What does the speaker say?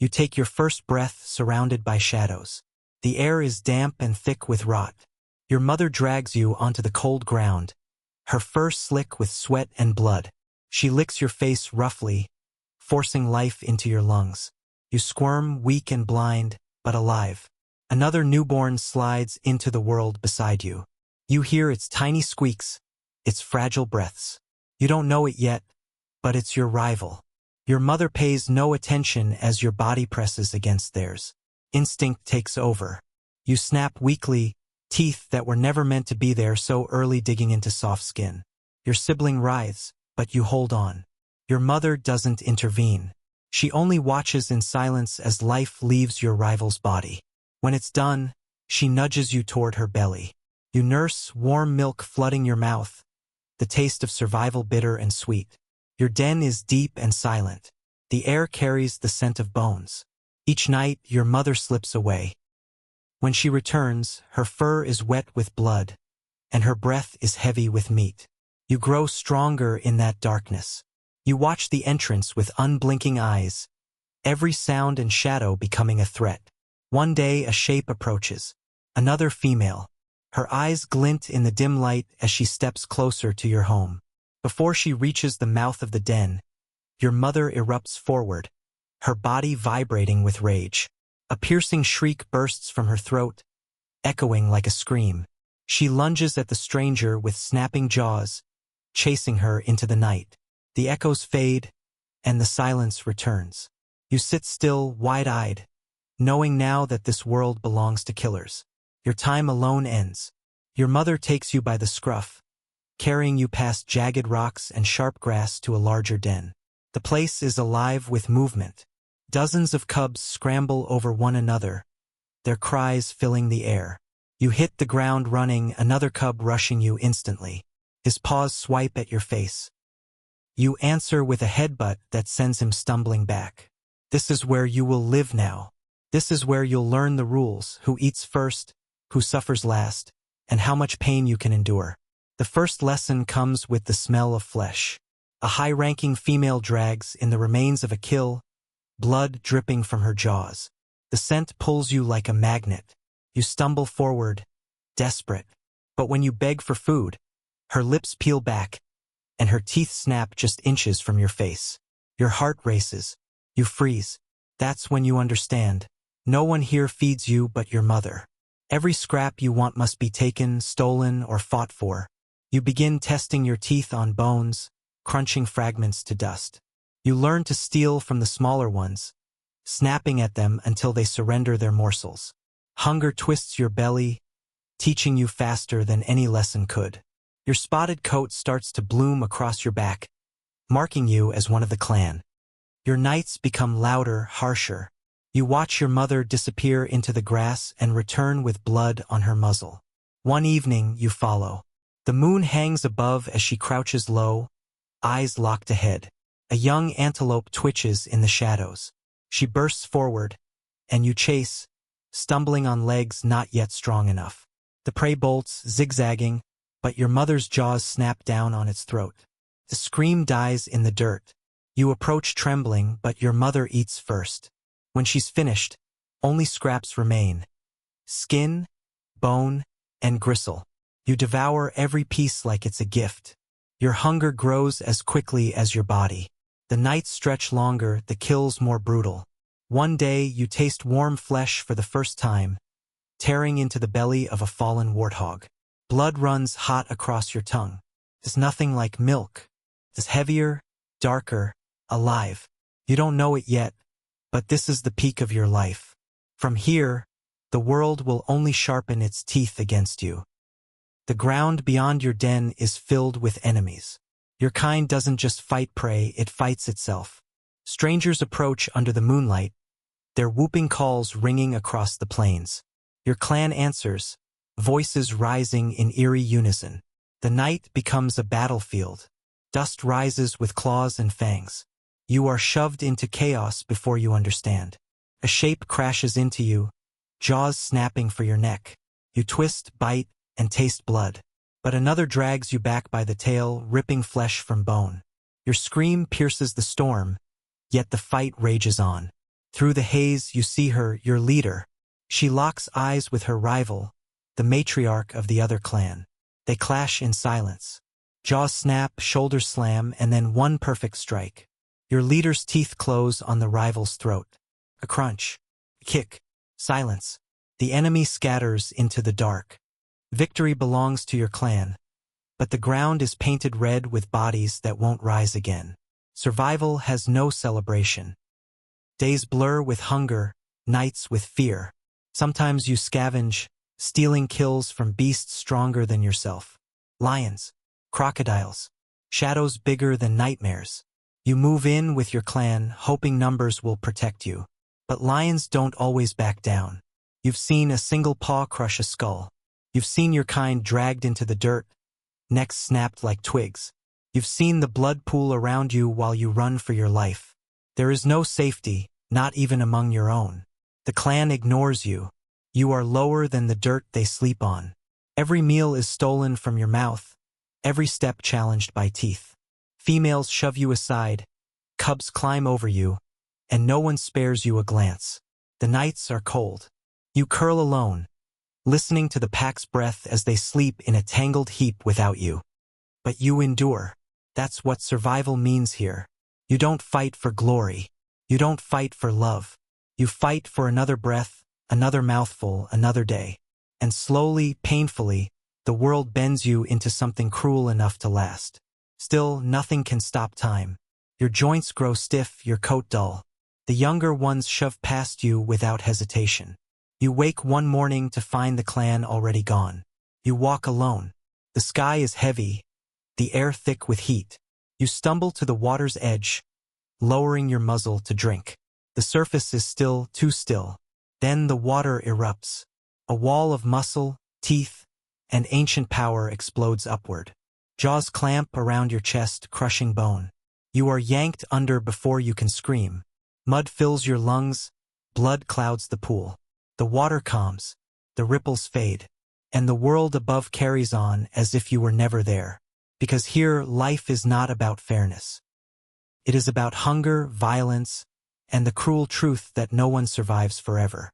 You take your first breath surrounded by shadows. The air is damp and thick with rot. Your mother drags you onto the cold ground, her fur slick with sweat and blood. She licks your face roughly, forcing life into your lungs. You squirm, weak and blind, but alive. Another newborn slides into the world beside you. You hear its tiny squeaks, its fragile breaths. You don't know it yet, but it's your rival. Your mother pays no attention as your body presses against theirs. Instinct takes over. You snap weakly, teeth that were never meant to be there so early digging into soft skin. Your sibling writhes, but you hold on. Your mother doesn't intervene. She only watches in silence as life leaves your rival's body. When it's done, she nudges you toward her belly. You nurse, warm milk flooding your mouth, the taste of survival bitter and sweet. Your den is deep and silent. The air carries the scent of bones. Each night, your mother slips away. When she returns, her fur is wet with blood, and her breath is heavy with meat. You grow stronger in that darkness. You watch the entrance with unblinking eyes, every sound and shadow becoming a threat. One day a shape approaches, another female. Her eyes glint in the dim light as she steps closer to your home. Before she reaches the mouth of the den, your mother erupts forward, her body vibrating with rage. A piercing shriek bursts from her throat, echoing like a scream. She lunges at the stranger with snapping jaws, chasing her into the night. The echoes fade, and the silence returns. You sit still, wide-eyed, knowing now that this world belongs to killers. Your time alone ends. Your mother takes you by the scruff, carrying you past jagged rocks and sharp grass to a larger den. The place is alive with movement. Dozens of cubs scramble over one another, their cries filling the air. You hit the ground running, another cub rushing you instantly. His paws swipe at your face. You answer with a headbutt that sends him stumbling back. This is where you will live now. This is where you'll learn the rules, who eats first, who suffers last, and how much pain you can endure. The first lesson comes with the smell of flesh. A high-ranking female drags in the remains of a kill, blood dripping from her jaws. The scent pulls you like a magnet. You stumble forward, desperate. But when you beg for food, her lips peel back, and her teeth snap just inches from your face. Your heart races. You freeze. That's when you understand. No one here feeds you but your mother. Every scrap you want must be taken, stolen, or fought for. You begin testing your teeth on bones, crunching fragments to dust. You learn to steal from the smaller ones, snapping at them until they surrender their morsels. Hunger twists your belly, teaching you faster than any lesson could. Your spotted coat starts to bloom across your back, marking you as one of the clan. Your nights become louder, harsher. You watch your mother disappear into the grass and return with blood on her muzzle. One evening, you follow. The moon hangs above as she crouches low, eyes locked ahead. A young antelope twitches in the shadows. She bursts forward, and you chase, stumbling on legs not yet strong enough. The prey bolts, zigzagging, but your mother's jaws snap down on its throat. The scream dies in the dirt. You approach trembling, but your mother eats first. When she's finished, only scraps remain. Skin, bone, and gristle. You devour every piece like it's a gift. Your hunger grows as quickly as your body. The nights stretch longer, the kills more brutal. One day, you taste warm flesh for the first time, tearing into the belly of a fallen warthog. Blood runs hot across your tongue. It's nothing like milk. It's heavier, darker, alive. You don't know it yet, but this is the peak of your life. From here, the world will only sharpen its teeth against you. The ground beyond your den is filled with enemies. Your kind doesn't just fight prey, it fights itself. Strangers approach under the moonlight, their whooping calls ringing across the plains. Your clan answers, voices rising in eerie unison. The night becomes a battlefield. Dust rises with claws and fangs. You are shoved into chaos before you understand. A shape crashes into you, jaws snapping for your neck. You twist, bite, and taste blood. But another drags you back by the tail, ripping flesh from bone. Your scream pierces the storm, yet the fight rages on. Through the haze you see her, your leader. She locks eyes with her rival, the matriarch of the other clan. They clash in silence. Jaws snap, shoulders slam, and then one perfect strike. Your leader's teeth close on the rival's throat. A crunch. A kick. Silence. The enemy scatters into the dark. Victory belongs to your clan. But the ground is painted red with bodies that won't rise again. Survival has no celebration. Days blur with hunger, nights with fear. Sometimes you scavenge, stealing kills from beasts stronger than yourself. Lions, crocodiles, shadows bigger than nightmares. You move in with your clan, hoping numbers will protect you. But lions don't always back down. You've seen a single paw crush a skull. You've seen your kind dragged into the dirt, necks snapped like twigs. You've seen the blood pool around you while you run for your life. There is no safety, not even among your own. The clan ignores you. You are lower than the dirt they sleep on. Every meal is stolen from your mouth, every step challenged by teeth. Females shove you aside, cubs climb over you, and no one spares you a glance. The nights are cold. You curl alone, listening to the pack's breath as they sleep in a tangled heap without you. But you endure. That's what survival means here. You don't fight for glory. You don't fight for love. You fight for another breath, another mouthful, another day. And slowly, painfully, the world bends you into something cruel enough to last. Still, nothing can stop time. Your joints grow stiff, your coat dull. The younger ones shove past you without hesitation. You wake one morning to find the clan already gone. You walk alone. The sky is heavy, the air thick with heat. You stumble to the water's edge, lowering your muzzle to drink. The surface is still, too still. Then the water erupts. A wall of muscle, teeth, and ancient power explodes upward. Jaws clamp around your chest, crushing bone. You are yanked under before you can scream. Mud fills your lungs, blood clouds the pool. The water calms, the ripples fade, and the world above carries on as if you were never there. Because here, life is not about fairness. It is about hunger, violence, and the cruel truth that no one survives forever.